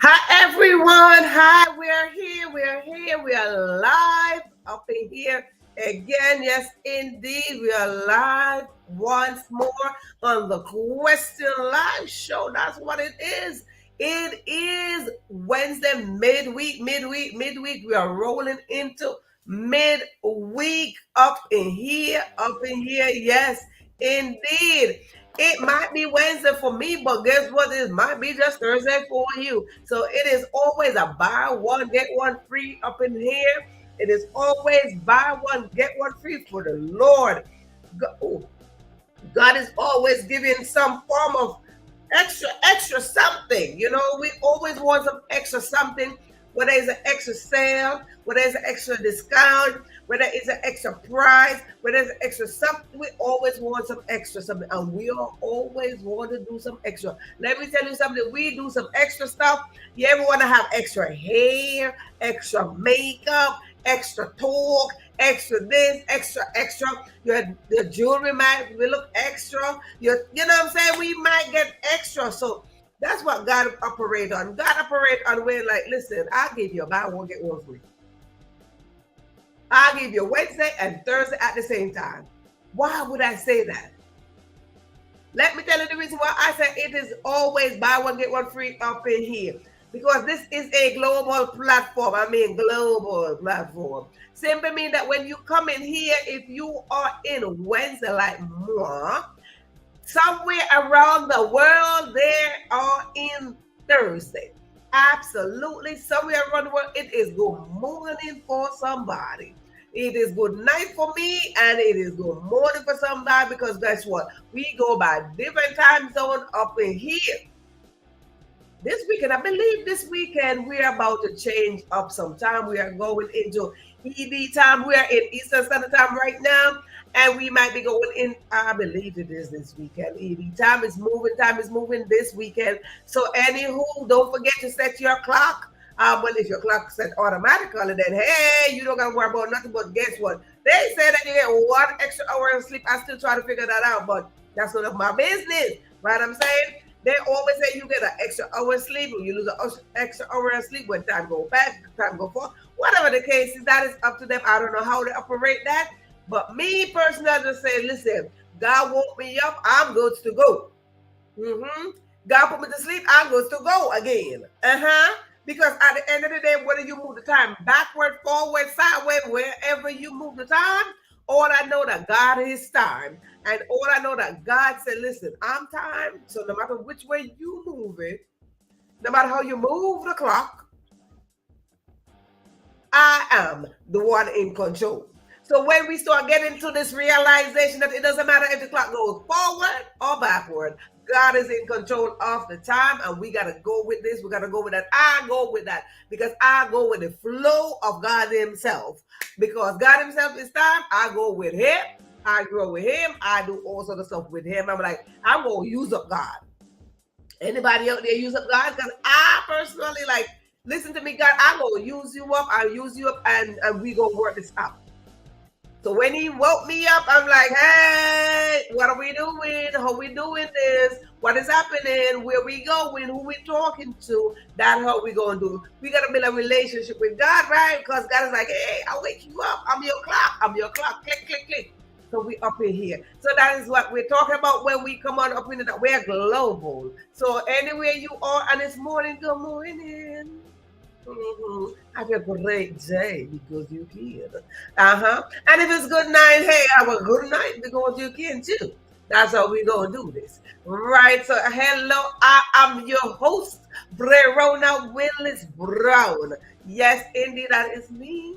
Hi everyone. Hi, we're here. We're here. We are live up in here again. Yes, indeed. We are live once more on the Question Live Show. That's what it is. It is Wednesday, midweek. We are rolling into midweek up in here, up in here. Yes, indeed. It might be Wednesday for me, but guess what? It might be just Thursday for you. So it is always a buy one, get one free up in here. It is always buy one, get one free for the Lord. God is always giving some form of extra something. You know, we always want some extra something, whether it's an extra sale, whether it's an extra discount, whether it's an extra price, whether it's an extra something. We always want some extra something, and we are always want to do some extra. Let me tell you something. We do some extra stuff. You ever want to have extra hair, extra makeup, extra talk, extra this, extra. Your jewelry might look extra. You know what I'm saying? We might get extra. So that's what God operate on. God operate on where, like, listen, I'll give you a buy one, get one free. I'll give you Wednesday and Thursday at the same time. Why would I say that? Let me tell you the reason why I say it is always buy one, get one free up in here. Because this is a global platform. I mean, global platform. Simply mean that when you come in here, if you are in Wednesday like moi, somewhere around the world, they are in Thursday. Absolutely. Somewhere around the world, it is good morning for somebody. It is good night for me, and it is good morning for somebody because guess what? We go by different time zone up in here. This weekend, I believe this weekend, we're about to change up some time. We are going into ED time. We are in Eastern Standard Time right now, and we might be going in, I believe it is this weekend. ED time is moving this weekend. So, anywho, don't forget to set your clock. Well, if your clock set automatically, then hey, you don't got to worry about nothing. But guess what? They say that you get 1 extra hour of sleep. I still try to figure that out, but that's none of my business. Right? I'm saying they always say you get an extra hour of sleep, or you lose an extra hour of sleep when time go back, time go forward. Whatever the case is, that is up to them. I don't know how they operate that, but me personally, I just say, listen, God woke me up, I'm good to go. God put me to sleep, I'm good to go again. Because at the end of the day, whether you move the time backward, forward, sideways, wherever you move the time, all I know that God is time. And all I know that God said, listen, I'm time. So no matter which way you move it, no matter how you move the clock, I am the one in control. So when we start getting to this realization that it doesn't matter if the clock goes forward or backward, God is in control of the time, and we gotta go with this. We gotta go with that. I go with that because I go with the flow of God Himself. Because God Himself is time, I go with Him. I grow with Him. I do all sorts of stuff with Him. I'm like, I'm gonna use up God. Anybody out there use up God? Because I personally like, listen to me, God. I'm gonna use you up. I'll use you up, and we gonna work this out. So when he woke me up, I'm like, hey, what are we doing? How we doing this? What is happening? Where we going? Who we talking to? That's how we gonna do. We gotta build a relationship with God, right? Because God is like, hey, I'll wake you up. I'm your clock. I'm your clock. Click, click, click. So we up in here. So that is what we're talking about when we come on up in it. We're global. So anywhere you are, and it's morning, good morning. Have a great day because you can. And if it's good night, hey, have a good night because you can too. That's how we gonna do this, right? So, hello, I am your host, Verona Willis-Brown. Yes, indeed, that is me.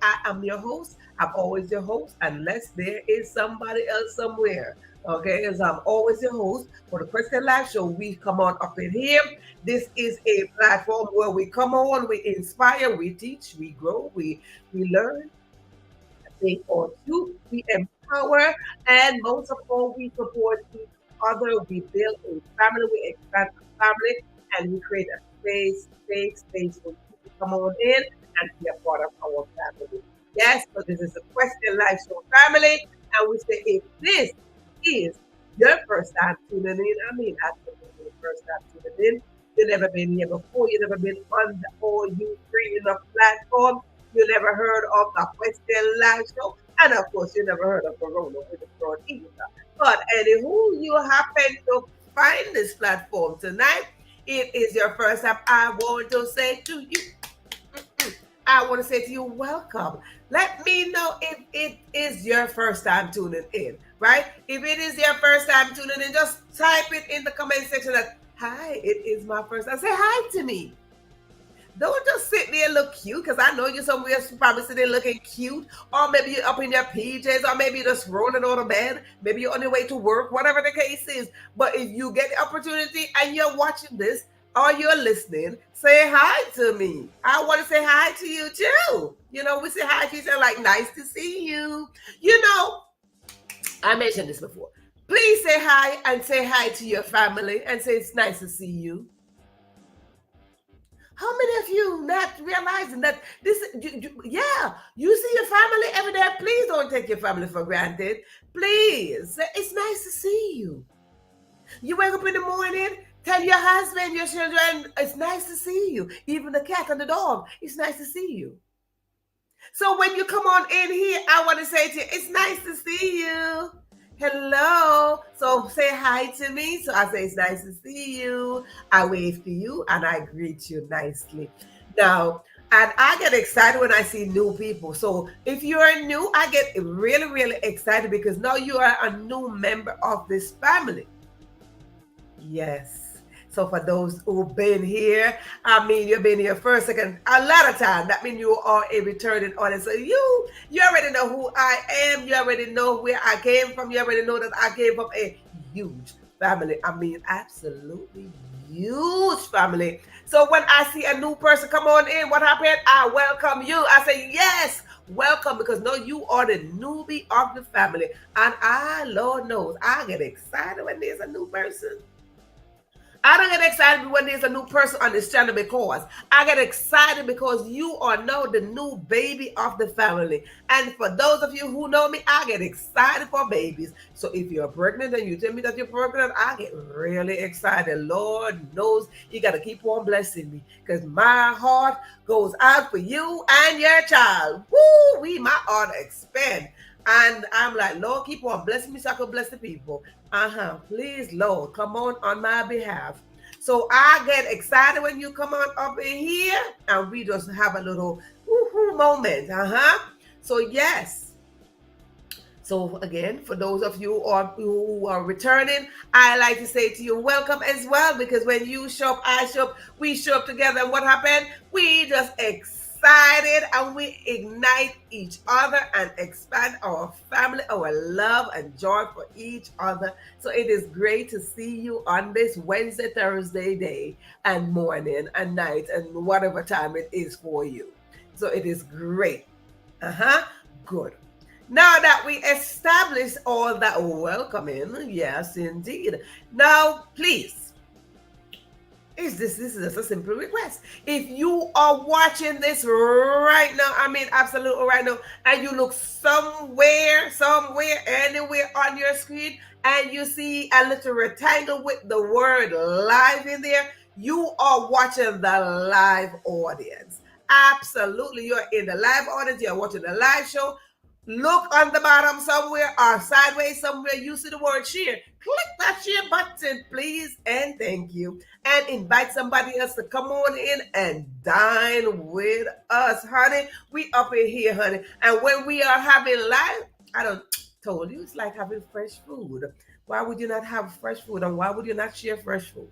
I am your host. I'm always your host, unless there is somebody else somewhere. Okay, as I'm always your host for the Question Live Show. We come on up in here. This is a platform where we come on, we inspire, we teach, we grow, we learn, they or two, we empower, and most of all, we support each other. We build a family, we expand the family, and we create a space for you to come on in and be a part of our family. Yes, so this is a Question Life Show family, and we say if this is your first time tuning in, I mean, absolutely first time tuning in, You've never been here before. You've never been on the all you free enough platform. You never heard of the Question Live Show. And of course, you never heard of Verona Willis-Brown either. But anywho, you happen to find this platform tonight. It is your first time. I want to say to you, I want to say to you, welcome. Let me know if it is your first time tuning in, right? If it is your first time tuning in, just type it in the comment section that, hi, it is my first time. Say hi to me. Don't just sit there and look cute, because I know you're somewhere probably sitting there looking cute, or maybe you're up in your PJs, or maybe you're just rolling on the bed, maybe you're on your way to work, whatever the case is. But if you get the opportunity and you're watching this or you're listening, say hi to me. I want to say hi to you too. You know, we say hi to each other like, nice to see you. You know, I mentioned this before. Please say hi and say hi to your family and say it's nice to see you. How many of you not realizing that this, you see your family every day? Please don't take your family for granted. Please. It's nice to see you. You wake up in the morning, tell your husband, your children, it's nice to see you. Even the cat and the dog, it's nice to see you. So when you come on in here, I want to say to you, it's nice to see you. Hello. So say hi to me. So I say, it's nice to see you. I wave to you and I greet you nicely. Now, and I get excited when I see new people. So if you're new, I get really, really excited because now you are a new member of this family. Yes. So for those who've been here, I mean, you've been here first, second, a lot of time. That means you are a returning audience. So you already know who I am. You already know where I came from. You already know that I came from a huge family. I mean, absolutely huge family. So when I see a new person come on in, what happened? I welcome you. I say, yes, welcome, because no, you are the newbie of the family. And I, Lord knows, I get excited when there's a new person. I don't get excited when there's a new person on this channel, because I get excited because you are now the new baby of the family. And for those of you who know me, I get excited for babies. So if you're pregnant and you tell me that you're pregnant, I get really excited. Lord knows you got to keep on blessing me, because my heart goes out for you and your child. Woo, my heart expand. And I'm like, Lord, keep on blessing me so I can bless the people. Please, Lord, come on my behalf. So I get excited when you come on up in here and we just have a little moment. So yes. So again, for those of you who are returning, I like to say to you, welcome as well, because when you show up, I show up, we show up together. And what happened? We just excited and we ignite each other and expand our family, our love and joy for each other. So it is great to see you on this Wednesday, Thursday day and morning and night and whatever time it is for you. So it is great. Good. Now that we established all that welcoming, yes, indeed. Now, please, this is just a simple request. If you are watching this right now, I mean, absolutely right now, and you look somewhere, anywhere on your screen, and you see a little rectangle with the word live in there, you are watching the live audience. Absolutely, you're in the live audience, you're watching the live show. Look on the bottom somewhere or sideways somewhere, you see the word share. Click that share button, please, and thank you. And invite somebody else to come on in and dine with us, honey. We up in here, honey. And when we are having live, I don't told you, it's like having fresh food. Why would you not have fresh food? And why would you not share fresh food?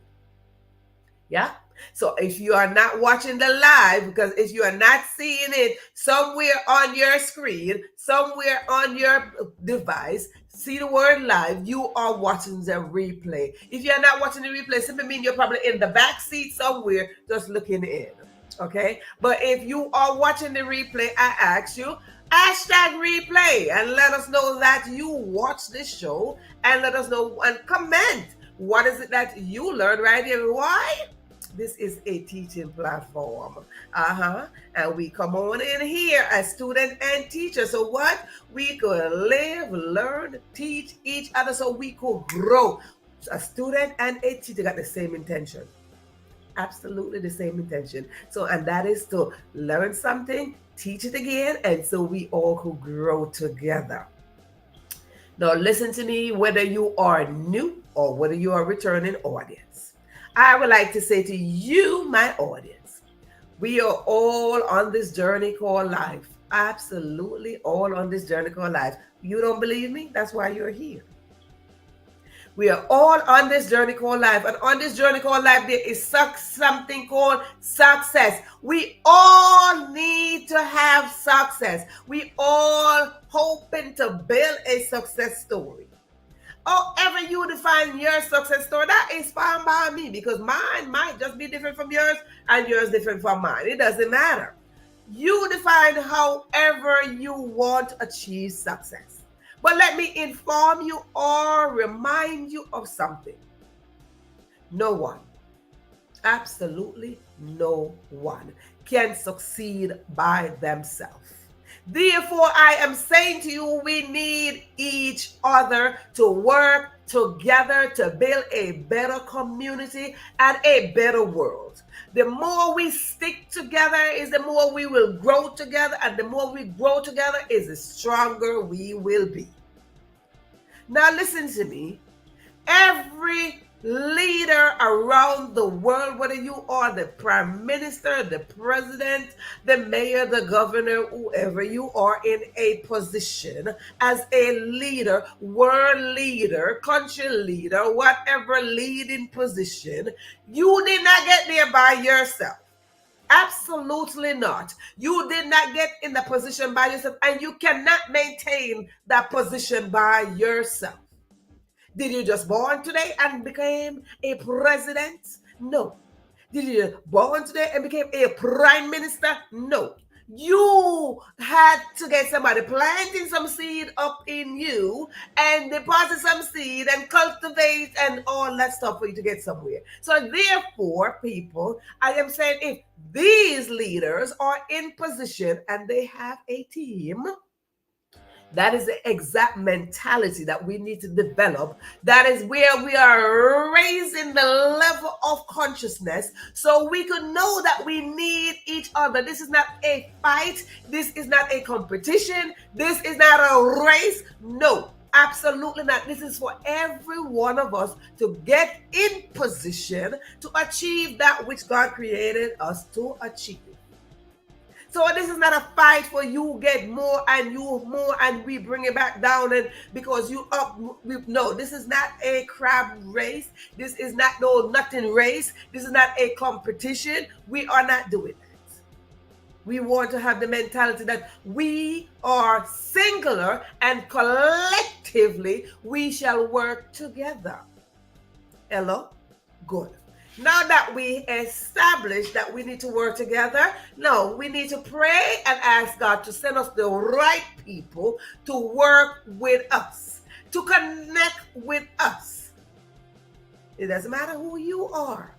Yeah. So if you are not watching the live, because if you are not seeing it somewhere on your screen, somewhere on your device, see the word live, you are watching the replay. If you're not watching the replay, simply mean you're probably in the back seat somewhere just looking in. Okay. But if you are watching the replay, I ask you, hashtag replay, and let us know that you watch this show, and let us know and comment. What is it that you learned right here? Why? This is a teaching platform. And we come on in here as student and teacher. So what? We could live, learn, teach each other so we could grow. So a student and a teacher got the same intention. absolutely the same intention. So, and that is to learn something, teach it again, and so we all could grow together. Now, listen to me, whether you are new or whether you are a returning audience. I would like to say to you, my audience, we are all on this journey called life. Absolutely all on this journey called life. You don't believe me? That's why you're here. We are all on this journey called life. And on this journey called life, there is something called success. We all need to have success. We all hoping to build a success story. However you define your success story, that is fine by me, because mine might just be different from yours and yours different from mine. It doesn't matter. You define however you want to achieve success. But let me inform you or remind you of something. No one, absolutely no one, can succeed by themselves. Therefore, I am saying to you, we need each other to work together to build a better community and a better world. The more we stick together is the more we will grow together, and the more we grow together is the stronger we will be. Now listen to me. Every leader around the world, whether you are the prime minister, the president, the mayor, the governor, whoever you are in a position as a leader, world leader, country leader, whatever leading position, you did not get there by yourself. Absolutely not. You did not get in the position by yourself, and you cannot maintain that position by yourself. Did you just born today and became a president? No. Did you born today and became a prime minister? No. You had to get somebody planting some seed up in you and deposit some seed and cultivate and all that stuff for you to get somewhere. So therefore, people, I am saying if these leaders are in position and they have a team, that is the exact mentality that we need to develop. That is where we are raising the level of consciousness so we can know that we need each other. This is not a fight. This is not a competition. This is not a race. No, absolutely not. This is for every one of us to get in position to achieve that which God created us to achieve. So this is not a fight for you get more and you more and we bring it back down and because you up. No, this is not a crab race. This is not no nothing race. This is not a competition. We are not doing that. We want to have the mentality that we are singular and collectively we shall work together. Hello? Good. Now that we established that we need to work together, no, we need to pray and ask God to send us the right people to work with us, to connect with us. It doesn't matter who you are.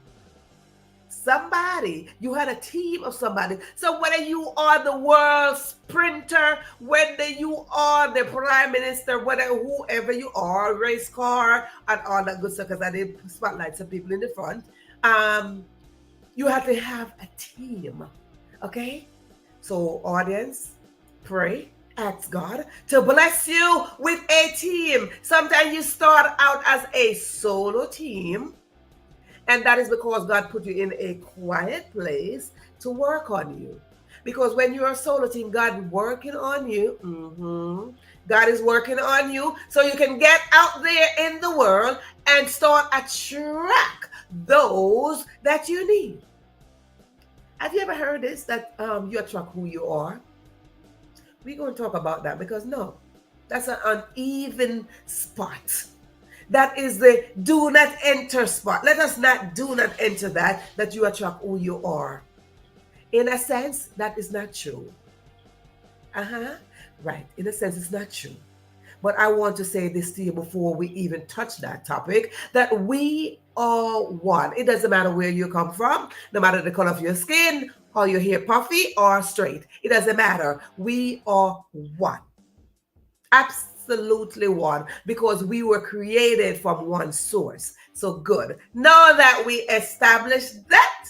Somebody, you had a team of somebody. So whether you are the world sprinter, whether you are the prime minister, whether whoever you are, race car and all that good stuff, because I did spotlight some people in the front. You have to have a team. Okay? So audience, pray, ask God to bless you with a team. Sometimes you start out as a solo team. And that is because God put you in a quiet place to work on you. Because when you're a solo team, God is working on you. God is working on you so you can get out there in the world and start attract those that you need. Have you ever heard this, that you attract who you are? We're going to talk about that because no, that's an uneven spot. That is the do not enter spot. Let us not do not enter that you attract who you are. In a sense, that is not true. Right. In a sense, it's not true. But I want to say this to you before we even touch that topic, that we are one. It doesn't matter where you come from, no matter the color of your skin, or your hair puffy or straight. It doesn't matter. We are one. Absolutely. absolutely one because we were created from one source. So good. Now that we established that,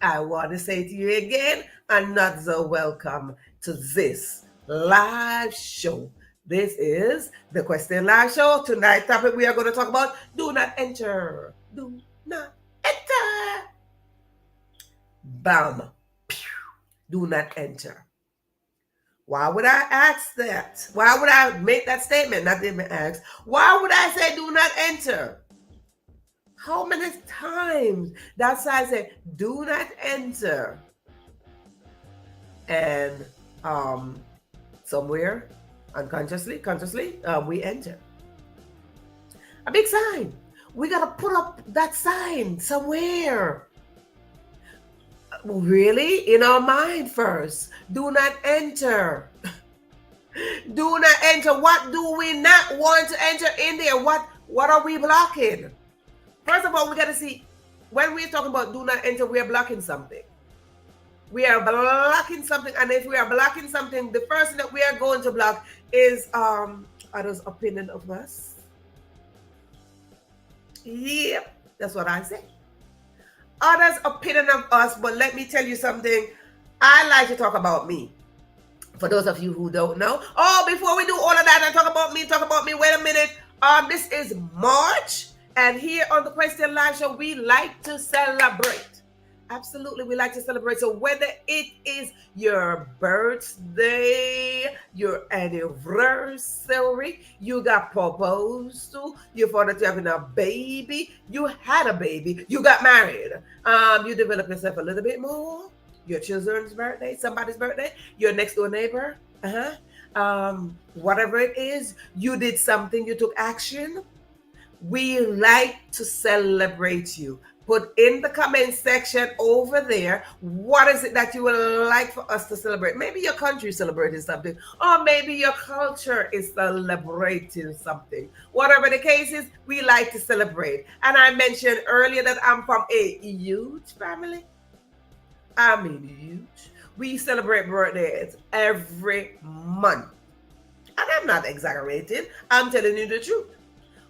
I want to say to you again, another welcome to this live show. This is the Question Live Show. Tonight's topic we are going to talk about do not enter. Do not enter. Bam. Do not enter. Why would I ask that? Why would I make that statement? Not even ask. Why would I say do not enter? How many times that's why I say do not enter? And somewhere consciously, we enter. A big sign. We got to put up that sign somewhere. Really? In our mind first. Do not enter. Do not enter. What do we not want to enter in there? What are we blocking? First of all, we got to see, when we're talking about do not enter, we are blocking something. We are blocking something. And if we are blocking something, the first thing that we are going to block is others' opinion of us. Yep, that's what I say. Others' opinion of us. But let me tell you something. I like to talk about me. For those of you who don't know. Oh, before we do all of that and talk about me, wait a minute. This is March. And here on the Question Live Show, we like to celebrate. Absolutely, we like to celebrate. So whether it is your birthday, your anniversary, you got proposed to, you found out you're having a baby, you had a baby, you got married, you develop yourself a little bit more, your children's birthday, somebody's birthday, your next door neighbor, whatever it is, you did something, you took action. We like to celebrate you. Put in the comment section over there, what is it that you would like for us to celebrate? Maybe your country is celebrating something, or maybe your culture is celebrating something. Whatever the case is, we like to celebrate. And I mentioned earlier that I'm from a huge family. I mean huge. We celebrate birthdays every month. And I'm not exaggerating. I'm telling you the truth.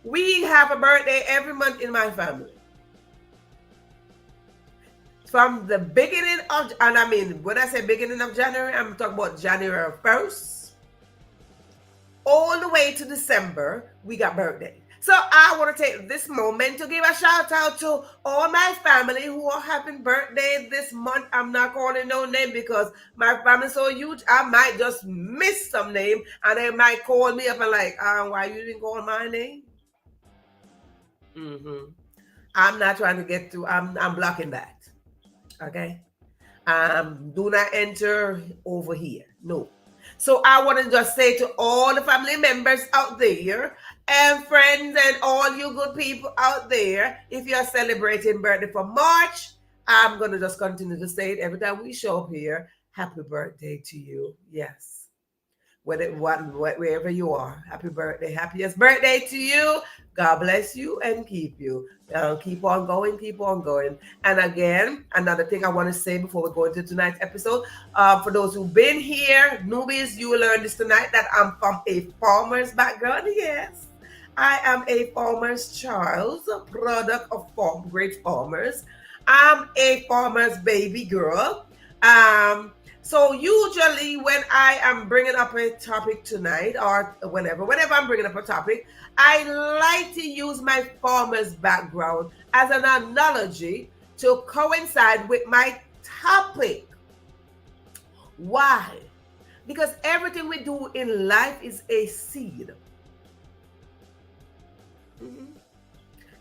We have a birthday every month in my family. From the beginning of, and I mean, when I say beginning of January, I'm talking about January 1st, all the way to December, we got birthday. So I want to take this moment to give a shout out to all my family who are having birthday this month. I'm not calling no name because my family is so huge. I might just miss some name and they might call me up and like, why you didn't call my name? I'm not trying to get through. I'm blocking that. Okay. Do not enter over here. No. So I want to just say to all the family members out there and friends and all you good people out there, if you're celebrating birthday for March, I'm going to just continue to say it every time we show up here. Happy birthday to you. Yes. Wherever you are, happy birthday, happiest birthday to you. God bless you and keep you. Keep on going, keep on going. And again, another thing I want to say before we go into tonight's episode, for those who've been here, newbies, you will learn this tonight that I'm from a farmer's background. Yes, I am a farmer's child, a product of great farmers. I'm a farmer's baby girl. So usually when I am bringing up a topic tonight or whenever I'm bringing up a topic, I like to use my farmer's background as an analogy to coincide with my topic. Why? Because everything we do in life is a seed.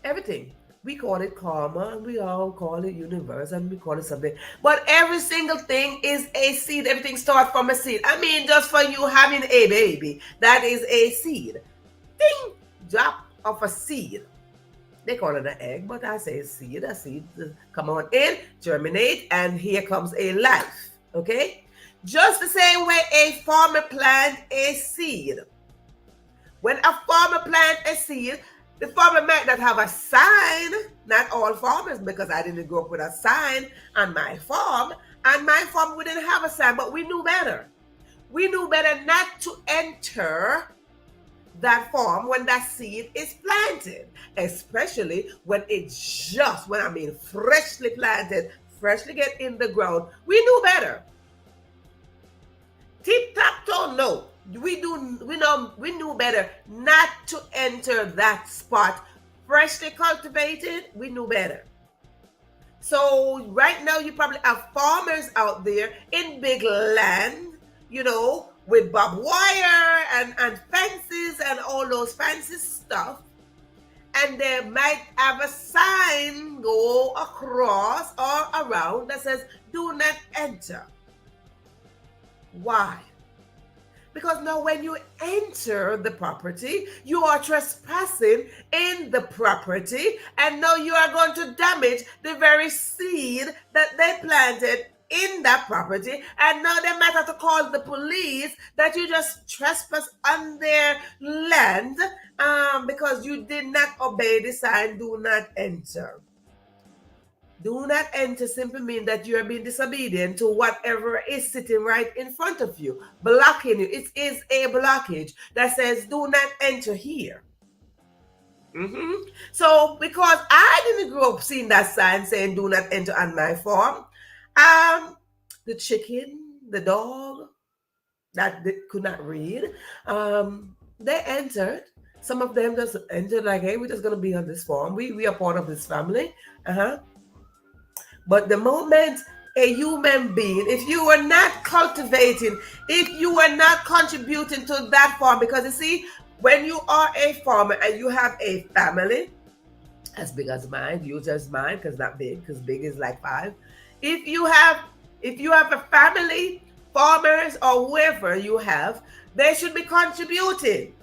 Everything. We call it karma, and we all call it universe, and we call it something. But every single thing is a seed. Everything starts from a seed. I mean, just for you having a baby, that is a seed. Ding! Drop of a seed. They call it an egg, but I say seed. A seed come on in, germinate, and here comes a life. Okay? Just the same way a farmer plants a seed. When a farmer plants a seed, the farmer might not have a sign, not all farmers, because I didn't grow up with a sign on my farm. And my farm, we didn't have a sign, but we knew better. We knew better not to enter that farm when that seed is planted, especially when it's just, when I mean freshly planted, freshly get in the ground. We knew better. Tip-tap-toe, no. We knew better not to enter that spot. Freshly cultivated, we knew better. So right now you probably have farmers out there in big land, with barbed wire and fences and all those fancy stuff. And they might have a sign go across or around that says, do not enter. Why? Because now when you enter the property, you are trespassing in the property, and now you are going to damage the very seed that they planted in that property. And now they might have to call the police that you just trespass on their land because you did not obey the sign, do not enter. Do not enter simply means that you are being disobedient to whatever is sitting right in front of you, blocking you. It is a blockage that says, do not enter here. So, because I didn't grow up seeing that sign saying, do not enter on my farm, the chicken, the dog that could not read, they entered. Some of them just entered like, hey, we're just going to be on this farm. We are part of this family. But the moment a human being, if you are not cultivating, if you are not contributing to that farm, because you see, when you are a farmer and you have a family as big as mine, yours as mine, because not big, because big is like 5. If you have a family, farmers or whoever you have, they should be contributing.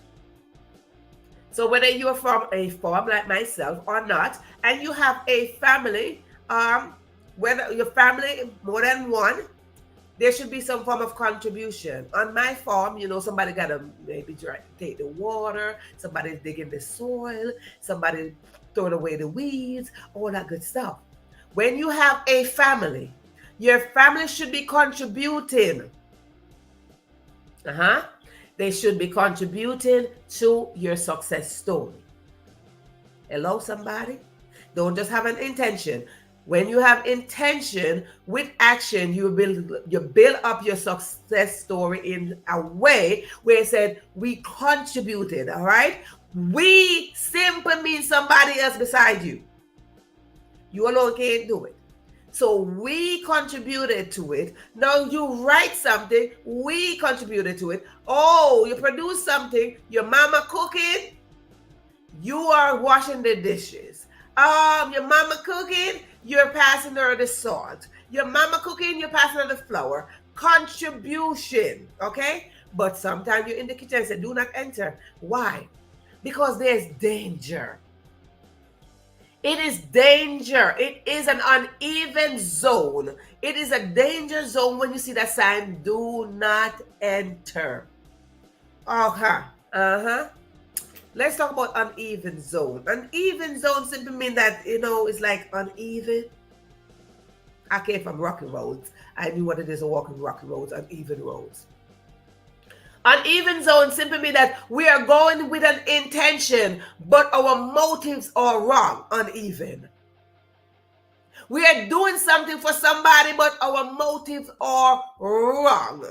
So whether you're from a farm like myself or not, and you have a family, whether your family more than one, there should be some form of contribution. On my farm, somebody got to maybe take the water, somebody's digging the soil, somebody throwing away the weeds, all that good stuff. When you have a family, your family should be contributing. They should be contributing to your success story. Hello, somebody? Don't just have an intention. When you have intention with action, you build up your success story in a way where it said, we contributed, all right? We simply means somebody else beside you. You alone can't do it. So we contributed to it. Now you write something, we contributed to it. Oh, you produce something, your mama cooking, you are washing the dishes. Your mama cooking, you're passing her the salt. Your mama cooking, you're passing her the flour. Contribution, okay? But sometimes you're in the kitchen and say, do not enter. Why? Because there's danger. It is danger. It is an uneven zone. It is a danger zone when you see that sign, do not enter. Let's talk about uneven zone. Uneven zone simply means that, it's like uneven. I came from rocky roads. I knew what it is to walk in rocky roads, uneven roads. Uneven zone simply means that we are going with an intention, but our motives are wrong, uneven. We are doing something for somebody, but our motives are wrong.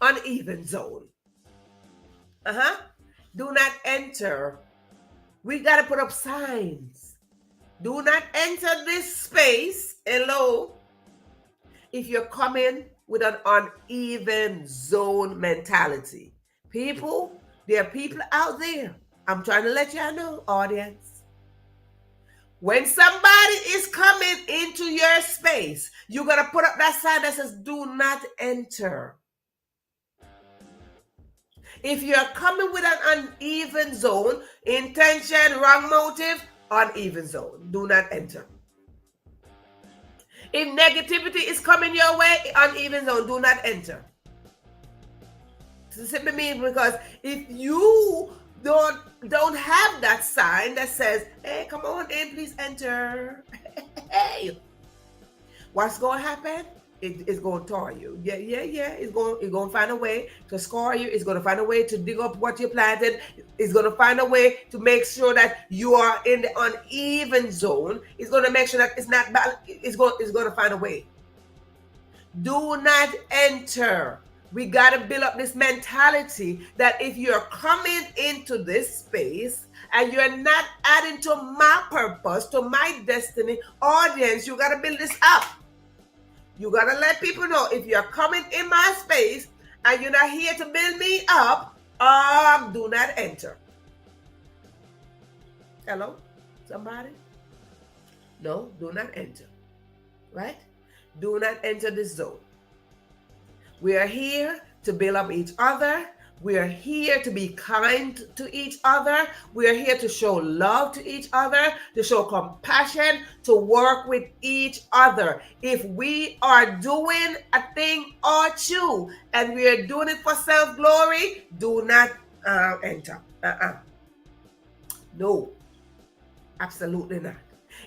Uneven zone. Do not enter. We got to put up signs. Do not enter this space. Hello. If you're coming with an uneven zone mentality. People, there are people out there. I'm trying to let y'all know, audience. When somebody is coming into your space, you're going to put up that sign that says, do not enter. If you're coming with an uneven zone, intention, wrong motive, uneven zone, do not enter. If negativity is coming your way, uneven zone, do not enter. It simply means because if you don't have that sign that says, hey, come on in, please enter. Hey, what's going to happen? it's going to tar you. Yeah, yeah, yeah. It's going to find a way to scar you. It's going to find a way to dig up what you planted. It's going to find a way to make sure that you are in the uneven zone. It's going to make sure that it's not it's going to find a way. Do not enter. We got to build up this mentality that if you're coming into this space and you're not adding to my purpose, to my destiny, audience, you got to build this up. You got to let people know if you're coming in my space and you're not here to build me up, do not enter. Hello? Somebody? No, do not enter. Right? Do not enter this zone. We are here to build up each other. We are here to be kind to each other. We are here to show love to each other, to show compassion, to work with each other. If we are doing a thing or two and we are doing it for self-glory, do not enter. No, absolutely not.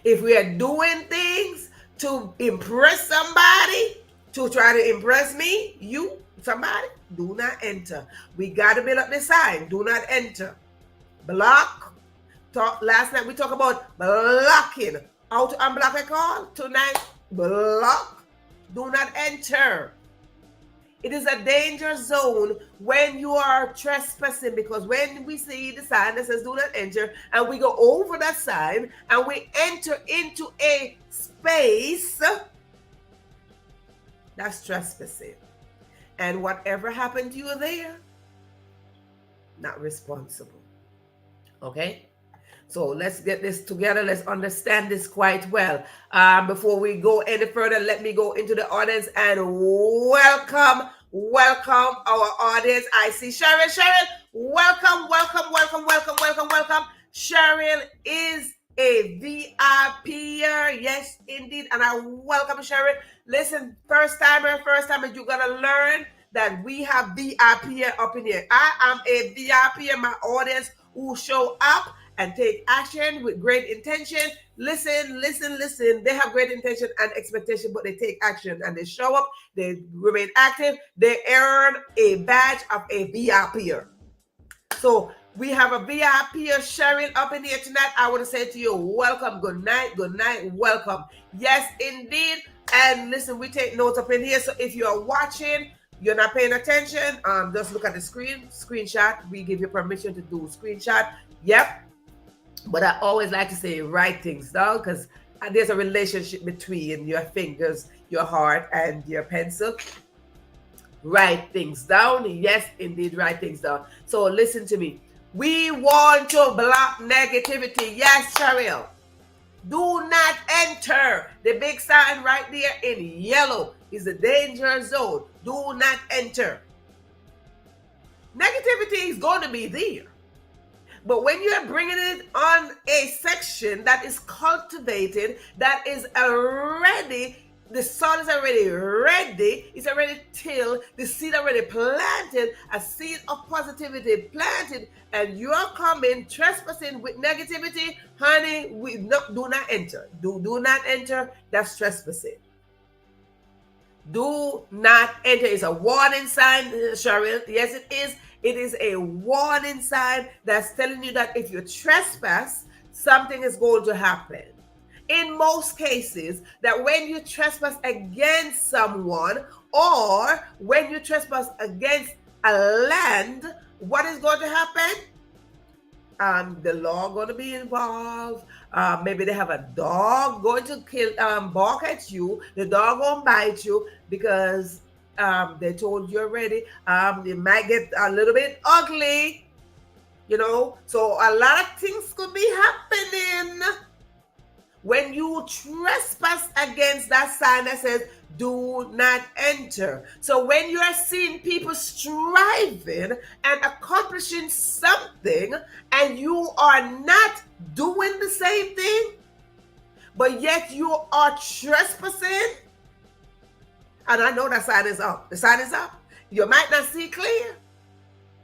If we are doing things to impress somebody, to try to impress me, you, somebody, do not enter. We got to build up the sign. Do not enter. Block. Last night we talked about blocking. How to unblock a call? Tonight, block. Do not enter. It is a danger zone when you are trespassing, because when we see the sign that says do not enter and we go over that sign and we enter into a space, that's trespassing. And whatever happened to you there, not responsible. Okay? So let's get this together. Let's understand this quite well. Before we go any further, let me go into the audience and welcome our audience. I see Cheryl. Welcome. Cheryl is a VIPer. Yes, indeed. And I welcome Cheryl. Listen, first timer, you're going to learn that we have VIPer up in here. I am a VIPer, my audience who show up and take action with great intention. Listen. They have great intention and expectation, but they take action and they show up, they remain active, they earn a badge of a VIPer. So we have a VIPer sharing up in here tonight. I want to say to you, welcome, good night, welcome. Yes, indeed. And listen, we take notes up in here. So if you're watching, you're not paying attention, just look at the screenshot. We give you permission to do screenshot. Yep. But I always like to say write things down, because there's a relationship between your fingers, your heart, and your pencil. Write things down. Yes, indeed, write things down. So listen to me. We want to block negativity. Yes, Cheryl. Do not enter. The big sign right there in yellow is the danger zone. Do not enter. Negativity is going to be there. But when you're bringing it on a section that is cultivated, that is already, the soil is already ready, it's already tilled, the seed already planted, a seed of positivity planted, and you're coming trespassing with negativity, honey, do not enter. Do not enter. That's trespassing. Do not enter. It's a warning sign, Cheryl. Yes, it is. It is a warning sign that's telling you that if you trespass, something is going to happen. In most cases, that when you trespass against someone or when you trespass against a land, what is going to happen? The law going to be involved. Maybe they have a dog going to bark at you. The dog going to bite you because they told you already. It might get a little bit ugly, So a lot of things could be happening when you trespass against that sign that says, do not enter. So when you are seeing people striving and accomplishing something and you are not doing the same thing, but yet you are trespassing, and I know that sign is up. The sign is up. You might not see clear.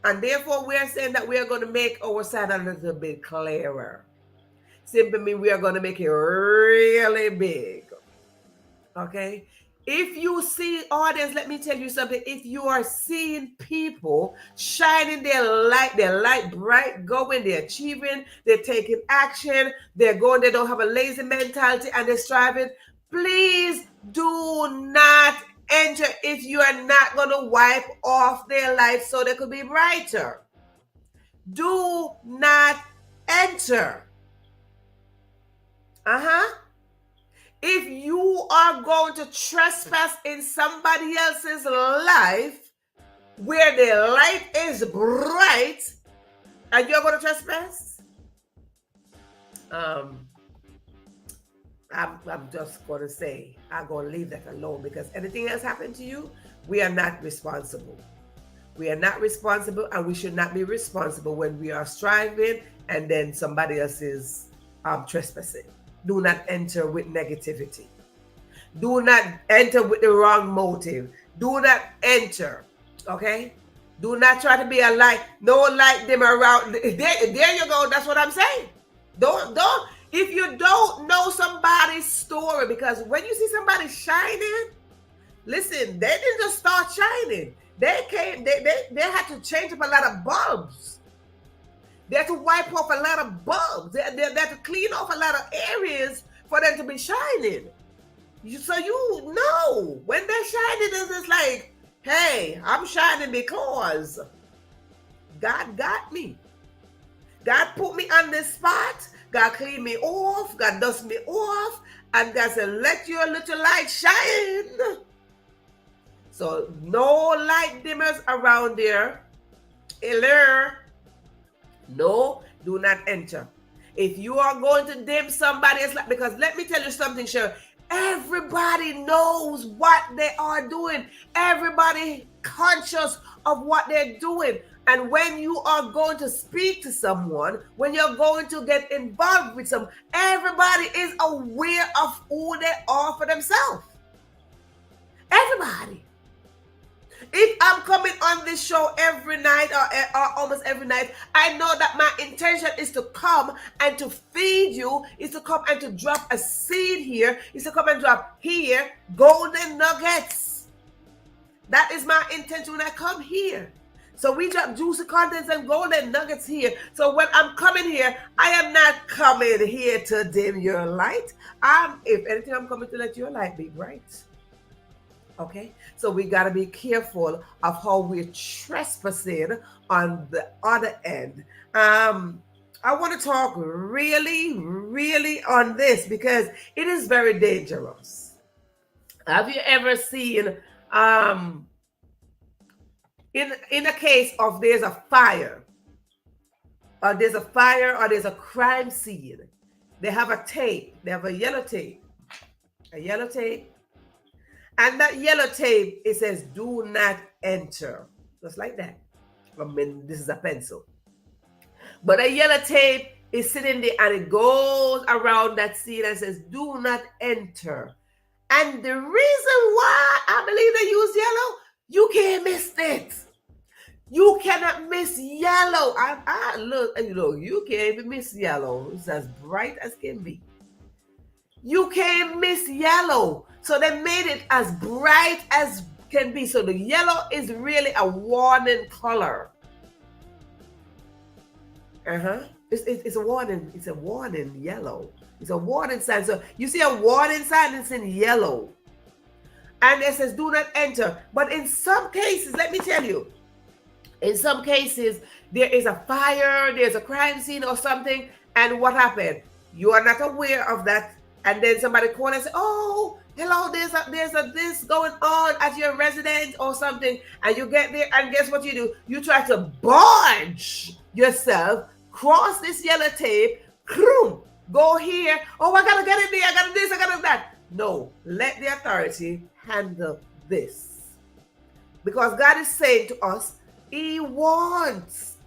And therefore, we are saying that we are going to make our sign a little bit clearer. Simply mean we are going to make it really big. Okay? If you see, audience, let me tell you something. If you are seeing people shining their light bright, going, they're achieving, they're taking action, they're going, they don't have a lazy mentality, and they're striving, please do not enter if you are not going to wipe off their life so they could be brighter. Do not enter. If you are going to trespass in somebody else's life where their light is bright and you're going to trespass, I'm just going to say, I'm going to leave that alone, because anything else happened to you, we are not responsible. We are not responsible, and we should not be responsible when we are striving and then somebody else is trespassing. Do not enter with negativity. Do not enter with the wrong motive. Do not enter, okay? Do not try to be a light. No light dim around. There you go. That's what I'm saying. Don't. If you don't know somebody's story, because when you see somebody shining, listen, they didn't just start shining. They had to change up a lot of bulbs. They had to wipe off a lot of bulbs. They had to clean off a lot of areas for them to be shining. So you know, when they're shining, it's like, hey, I'm shining because God got me. God put me on this spot. God cleaned me off. God dust me off. And God said, let your little light shine. So no light dimmers around there. Hello. No, do not enter. If you are going to dim somebody else, because let me tell you something, Cheryl. Everybody knows what they are doing. Everybody conscious of what they're doing. And when you are going to speak to someone, when you're going to get involved with someone, everybody is aware of who they are for themselves. Everybody. If I'm coming on this show every night or almost every night, I know that my intention is to come and to feed you, is to come and to drop a seed here, is to come and drop here golden nuggets. That is my intention when I come here. So we drop juicy contents and golden nuggets here. So when I'm coming here, I am not coming here to dim your light. If anything, I'm coming to let your light be bright. Okay, so we got to be careful of how we're trespassing on the other end. I want to talk really on this because it is very dangerous. Have you ever seen in a case of there's a fire, or there's a crime scene, they have a tape, they have a yellow tape, and that yellow tape, it says, do not enter. Just like that. I mean, this is a pencil. But a yellow tape is sitting there and it goes around that scene and says, do not enter. And the reason why I believe they use yellow, you can't miss it. You cannot miss yellow. I look, you can't even miss yellow. It's as bright as can be. You can't miss yellow. So they made it as bright as can be. So the yellow is really a warning color. It's a warning. It's a warning yellow. It's a warning sign. So you see a warning sign, it's in yellow. And it says, do not enter. But in some cases, let me tell you, in some cases, there is a fire, there's a crime scene or something. And what happened? You are not aware of that. And then somebody called and said, oh, hello, there's a this going on at your residence or something. And you get there, and guess what you do? You try to barge yourself, cross this yellow tape, go here. Oh, I gotta get in there. I gotta this, I gotta that. No, let the authority handle this. Because God is saying to us, He wants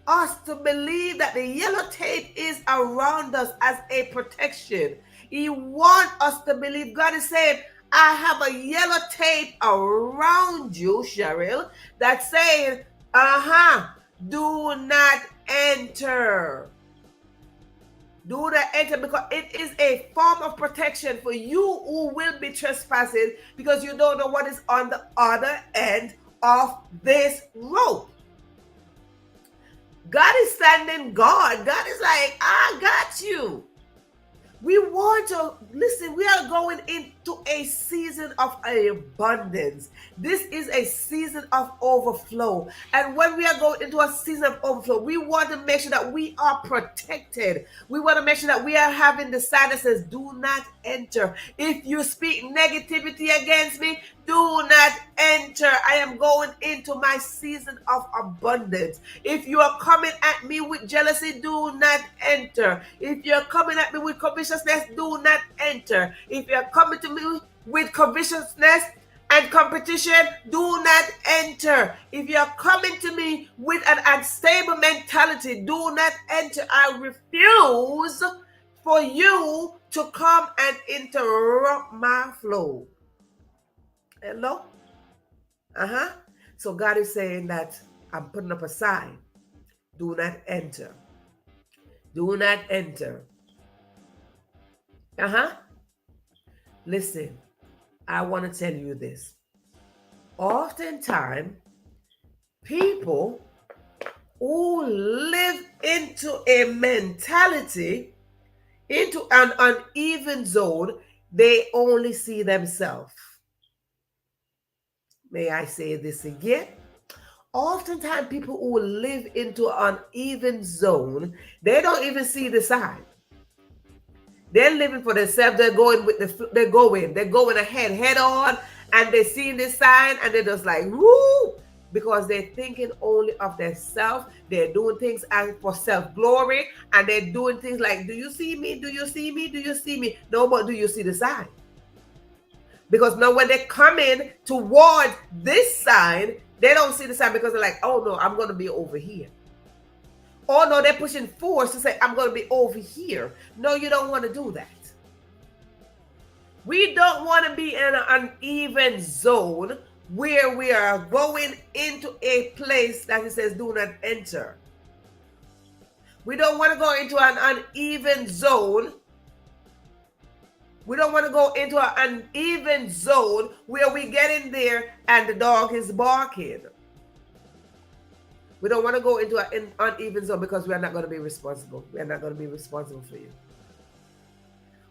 us to believe that the yellow tape is around us as a protection. He wants us to believe. God is saying, I have a yellow tape around you, Cheryl, that's saying, do not enter. Do not enter, because it is a form of protection for you who will be trespassing, because you don't know what is on the other end of this rope. God is standing guard. God is like, I got you. We want to listen. We are going into a season of abundance. This is a season of overflow. And when we are going into a season of overflow, we want to make sure that we are protected. We want to make sure that we are having the sign that says, do not enter. If you speak negativity against me, do not enter. I am going into my season of abundance. If you are coming at me with jealousy, do not enter. If you're coming at me with covetousness, do not enter. If you're coming to me with covetousness and competition, do not enter. If you're coming to me with an unstable mentality, do not enter. I refuse for you to come and interrupt my flow. Hello? So God is saying that I'm putting up a sign. Do not enter. Do not enter. Listen, I want to tell you this. Oftentimes, people who live into a mentality, into an uneven zone, they only see themselves. May I say this again? Oftentimes, people who live into an uneven zone, they don't even see the sign. They're living for themselves. They're going ahead, head on, and they see this sign, and they're just like, woo, because they're thinking only of themselves. They're doing things for self-glory, and they're doing things like, do you see me? Do you see me? Do you see me? No, but do you see the sign? Because now when they come in toward this sign, they don't see the sign, because they're like, oh no, I'm going to be over here. Oh no, they're pushing force to say, I'm going to be over here. No, you don't want to do that. We don't want to be in an uneven zone where we are going into a place that it says do not enter. We don't want to go into an uneven zone. We don't want to go into an uneven zone where we get in there and the dog is barking. We don't want to go into an uneven zone, because we are not going to be responsible. We are not going to be responsible for you.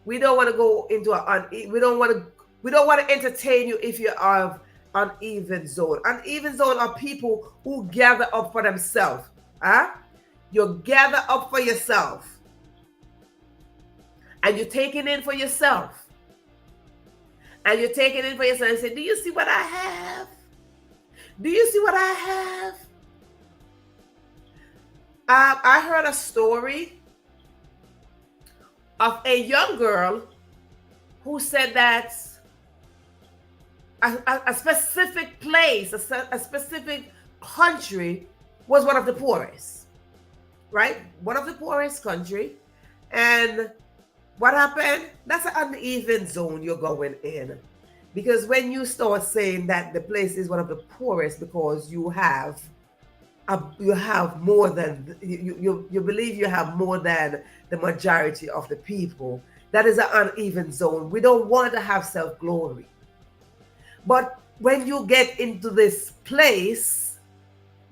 We don't want to go into we don't want to entertain you if you are uneven zone. Uneven zone are people who gather up for themselves. You gather up for yourself. And you're taking in for yourself. And you're taking in for yourself and say, do you see what I have? Do you see what I have? I heard a story of a young girl who said that a specific place, a specific country was one of the poorest, right? One of the poorest country. And what happened? That's an uneven zone you're going in. Because when you start saying that the place is one of the poorest because you have more than, you believe you have more than the majority of the people, that is an uneven zone. We don't want to have self-glory. But when you get into this place,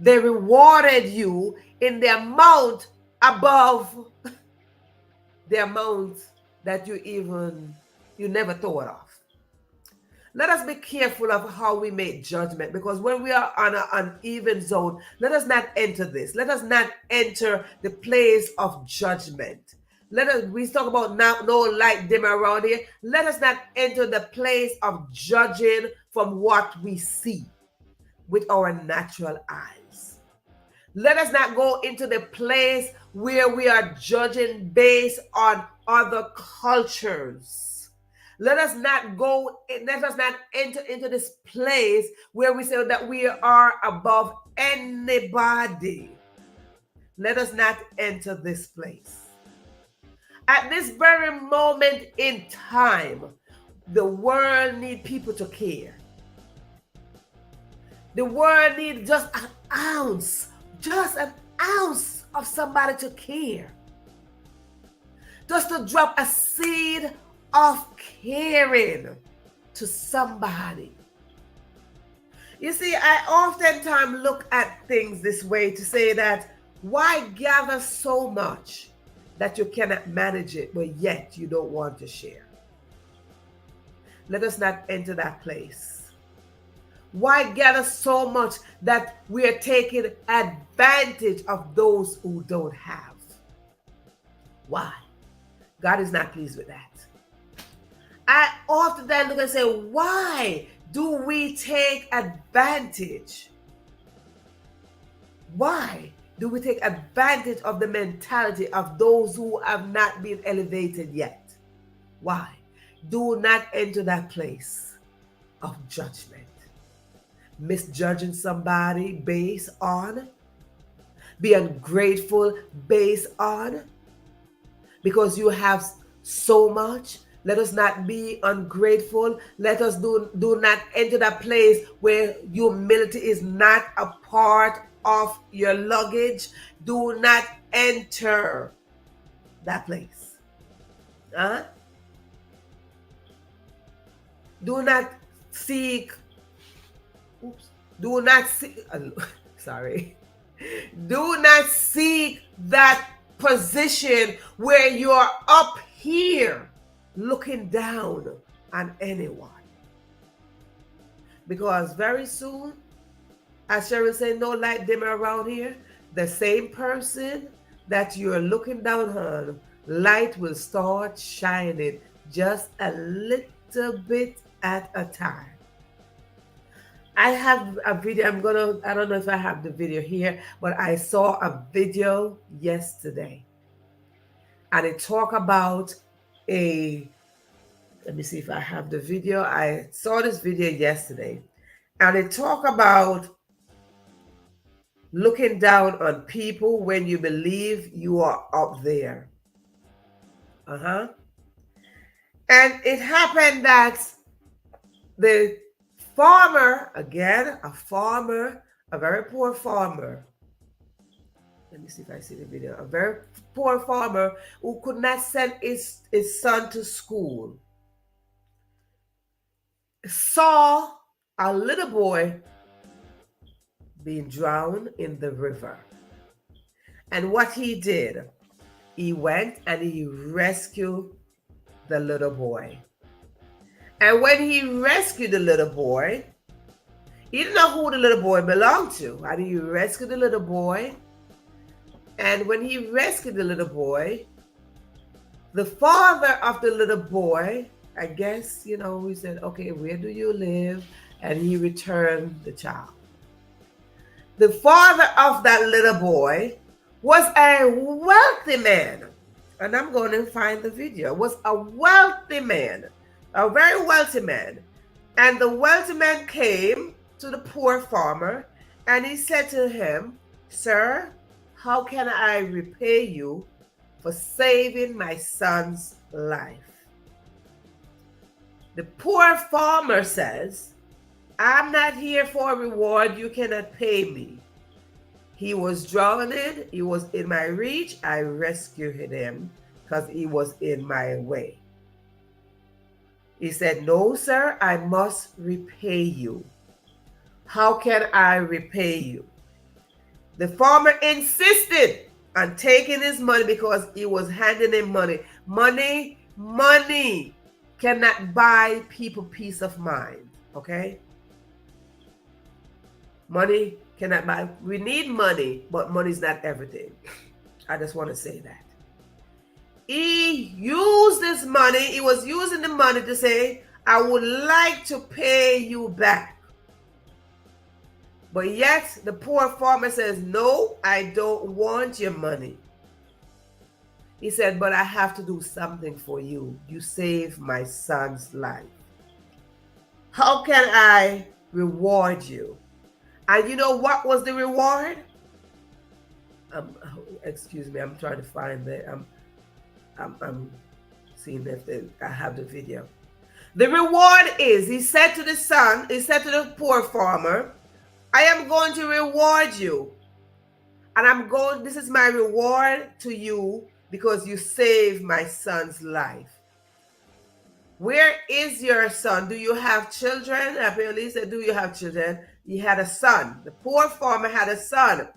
they rewarded you in the amount above the amount that you never thought of. Let us be careful of how we make judgment, because when we are on an uneven zone, let us not enter this. Let us not enter the place of judgment. We talk about no light dim around here. Let us not enter the place of judging from what we see with our natural eyes. Let us not go into the place where we are judging based on other cultures. Let us not enter into this place where we say that we are above anybody. Let us not enter this place. At this very moment in time, the world needs people to care. The world needs just an ounce of somebody to care. just to drop a seed of caring to somebody. You see, I oftentimes look at things this way to say that why gather so much that you cannot manage it, but yet you don't want to share? Let us not enter that place. Why gather so much that we are taking advantage of those who don't have? Why? God is not pleased with that. I often then look and say, why do we take advantage? Why do we take advantage of the mentality of those who have not been elevated yet? Why? Do not enter that place of judgment. Misjudging somebody based on, be ungrateful based on, because you have so much. Let us not be ungrateful. Let us do not enter that place where humility is not a part of your luggage. Do not enter that place. Huh? Do not seek. Oops. Do not seek. Sorry. Do not seek that position where you are up here looking down on anyone. Because very soon, as Sharon said, no light dimmer around here, the same person that you're looking down on, light will start shining just a little bit at a time. I have a video, I don't know if I have the video here, but I saw a video yesterday. And it talked about let me see if I have the video. I saw this video yesterday. And it talked about looking down on people when you believe you are up there. And it happened that the farmer, again, a very poor farmer. Let me see if I see the video. A very poor farmer who could not send his son to school saw a little boy being drowned in the river. And what he did, he went and he rescued the little boy. And when he rescued the little boy, he didn't know who the little boy belonged to. And he rescued the little boy. And when he rescued the little boy, the father of the little boy, I guess, he said, okay, where do you live? And he returned the child. The father of that little boy was a wealthy man. And I'm going to find the video. Was a wealthy man, a very wealthy man. And the wealthy man came to the poor farmer and he said to him, "Sir, how can I repay you for saving my son's life?" The poor farmer says, "I'm not here for a reward. You cannot pay me. He was drowning. He was in my reach. I rescued him because he was in my way." He said, "No, sir, I must repay you. How can I repay you?" The farmer insisted on taking his money because he was handing him money. Money cannot buy people peace of mind, okay? Money cannot buy. We need money, but money's not everything. I just want to say that. He used this money. He was using the money to say, "I would like to pay you back." But yet the poor farmer says, "No, I don't want your money." He said, "But I have to do something for you. You saved my son's life. How can I reward you?" And you know what was the reward? Excuse me, I'm trying to find it. I'm seeing if I have the video. The reward is, he said to the poor farmer, "I am going to reward you. And this is my reward to you. because you saved my son's life. Where is your son? Do you have children? Apparently he said, do you have children? He had a son. The poor farmer had a son.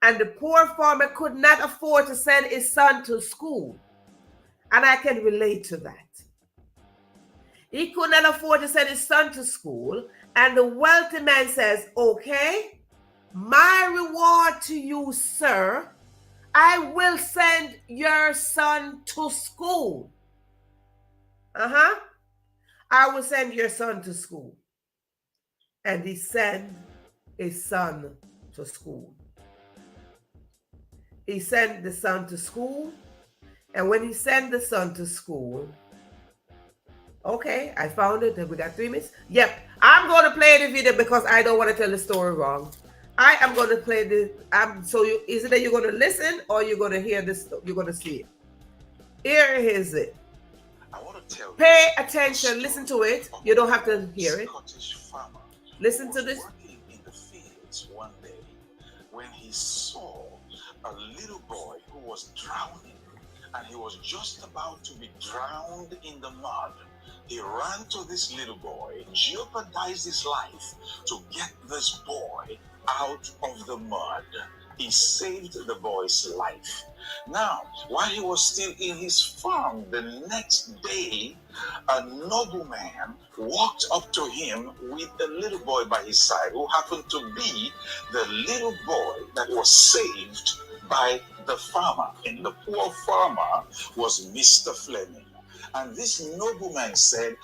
And the poor farmer could not afford to send his son to school. And I can relate to that. He could not afford to send his son to school. And the wealthy man says, okay, my reward to you, sir, I will send your son to school. I will send your son to school. And he sent his son to school. He sent the son to school. And when he sent the son to school, okay, I found it. We got 3 minutes. Yep. I'm going to play the video because I don't want to tell the story wrong. I am going to play this. So is it that you're going to listen or you're going to hear this? You're going to see it. Here is it. I want to tell you. Pay attention. Listen to it. You don't have to hear it. Listen to this. Working in the fields one day when he saw a little boy who was drowning, and he was just about to be drowned in the mud. He ran to this little boy, jeopardized his life to get this boy out of the mud. He saved the boy's life. Now, while he was still in his farm, the next day, a nobleman walked up to him with a little boy by his side, who happened to be the little boy that was saved by the farmer. And the poor farmer was Mr. Fleming. And this nobleman said,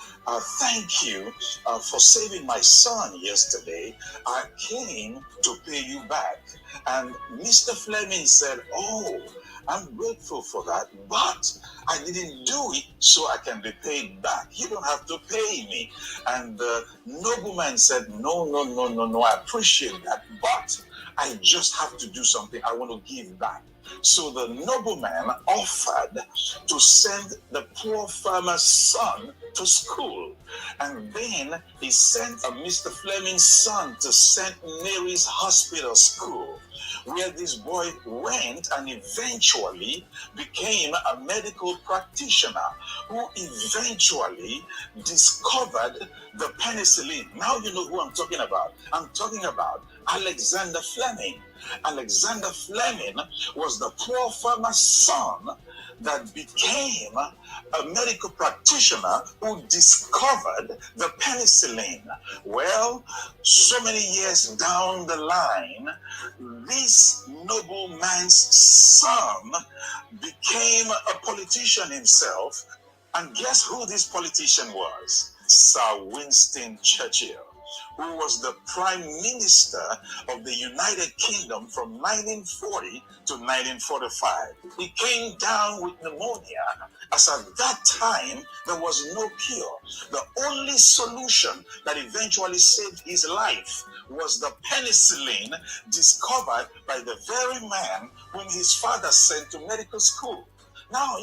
thank you for saving my son yesterday. I came to pay you back. And Mr. Fleming said, oh, I'm grateful for that, but I didn't do it so I can be paid back. You don't have to pay me. And the nobleman said, no, I appreciate that, but I just have to do something. I want to give back. So the nobleman offered to send the poor farmer's son to school. And then he sent Mr. Fleming's son to St. Mary's Hospital School, where this boy went and eventually became a medical practitioner who eventually discovered the penicillin. Now you know who I'm talking about. I'm talking about Alexander Fleming. Alexander Fleming was the poor farmer's son that became a medical practitioner who discovered the penicillin. Well, so many years down the line, this nobleman's son became a politician himself. And guess who this politician was? Sir Winston Churchill, who was the Prime Minister of the United Kingdom from 1940 to 1945. He came down with pneumonia, as at that time there was no cure. The only solution that eventually saved his life was the penicillin discovered by the very man whom his father sent to medical school. Now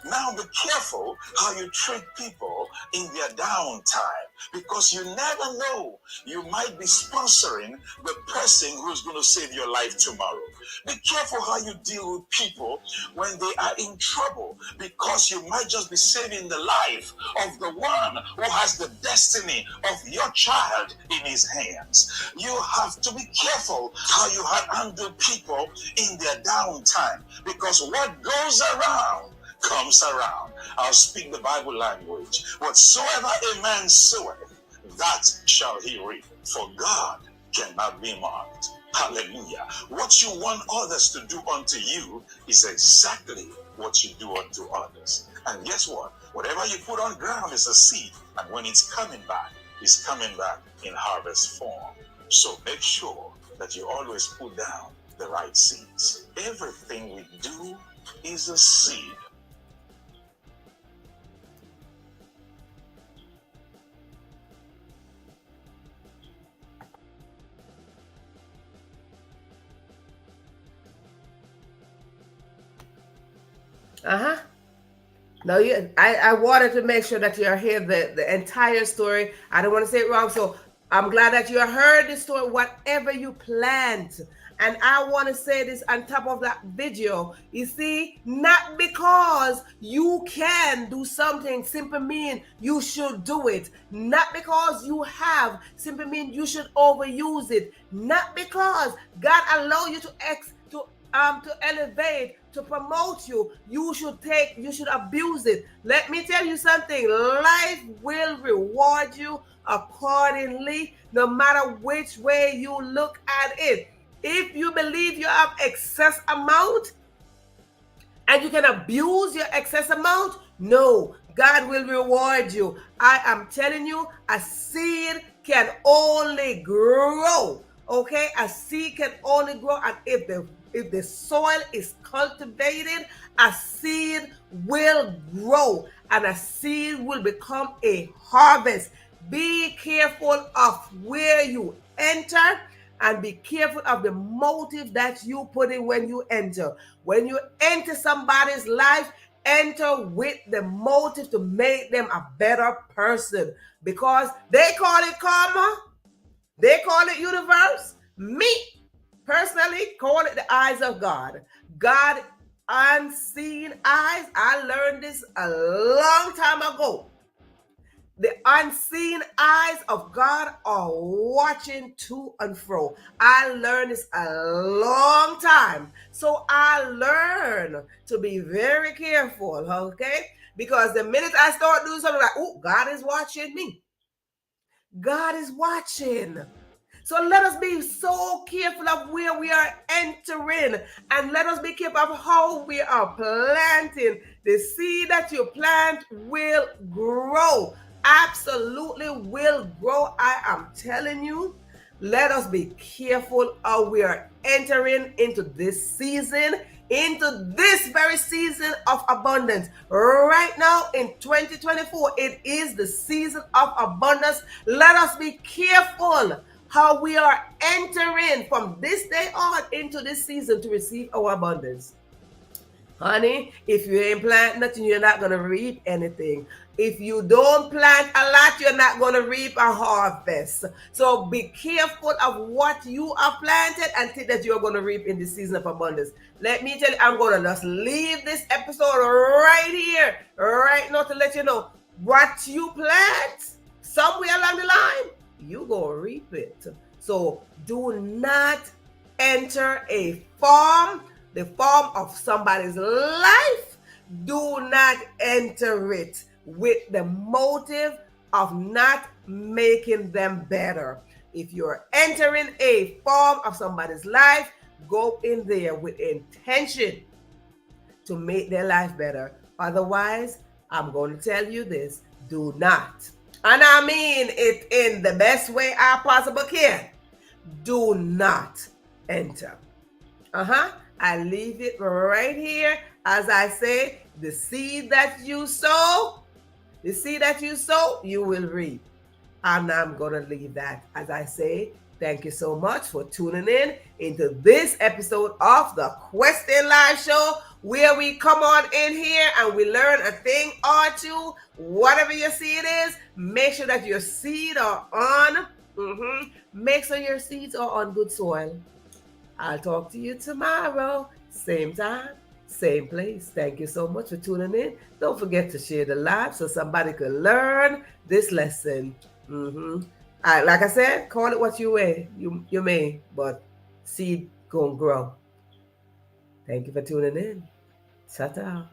Now be careful how you treat people in their downtime, because you never know. You might be sponsoring the person who's going to save your life tomorrow. Be careful how you deal with people when they are in trouble, because you might just be saving the life of the one who has the destiny of your child in his hands. You have to be careful how you handle people in their downtime, because what goes around comes around. I'll speak the Bible language. Whatsoever a man soweth, that shall he reap. For God cannot be mocked. Hallelujah. What you want others to do unto you is exactly what you do unto others. And guess what? Whatever you put on ground is a seed. And when it's coming back in harvest form. So make sure that you always put down the right seeds. Everything we do is a seed. No, I wanted to make sure that you hear the entire story. I don't want to say it wrong. So I'm glad that you heard the story. Whatever you plant And I want to say this on top of that video. You see, not because you can do something simply mean you should do it. Not because you have simply mean you should overuse it. Not because God allow you to elevate, to promote you, you should abuse it. Let me tell you something. Life will reward you accordingly, no matter which way you look at it. If you believe you have excess amount and you can abuse your excess amount, no, God will reward you. I am telling you, a seed can only grow. Okay, a seed can only grow, and if the soil is cultivated, a seed will grow and a seed will become a harvest. Be careful of where you enter and be careful of the motive that you put in when you enter. When you enter somebody's life, enter with the motive to make them a better person, because they call it karma, they call it universe. Me, personally, call it the eyes of God. God unseen eyes. I learned this a long time ago. The unseen eyes of God are watching to and fro. I learned this a long time. So I learned to be very careful, okay? Because the minute I start doing something like, oh, God is watching me. God is watching. So let us be so careful of where we are entering, and let us be careful of how we are planting. The seed that you plant will grow. Absolutely will grow. I am telling you. Let us be careful how we are entering into this season, into this very season of abundance. Right now in 2024, it is the season of abundance. Let us be careful how we are entering from this day on into this season to receive our abundance. Honey, if you ain't plant nothing, you're not going to reap anything. If you don't plant a lot, you're not going to reap a harvest. So be careful of what you have planted and think that you're going to reap in the season of abundance. Let me tell you, I'm going to just leave this episode right here, right now, to let you know what you plant somewhere along the line, you going to reap it. So do not enter a farm, the form of somebody's life. Do not enter it with the motive of not making them better. If you're entering a form of somebody's life, go in there with intention to make their life better. Otherwise, I'm going to tell you this, do not. And I mean it in the best way I possibly can. Do not enter. I leave it right here. As I say, the seed that you sow, you will reap. And I'm going to leave that. As I say, thank you so much for tuning in into this episode of the Question Live Show, where we come on in here and we learn a thing or two. Whatever your seed is, make sure that your seed are on. Make sure your seeds are on good soil. I'll talk to you tomorrow, same time, same place. Thank you so much for tuning in. Don't forget to share the live so somebody could learn this lesson. Like I said, call it what you may, you may, but seed gonna grow. Thank you for tuning in. Ta-ta.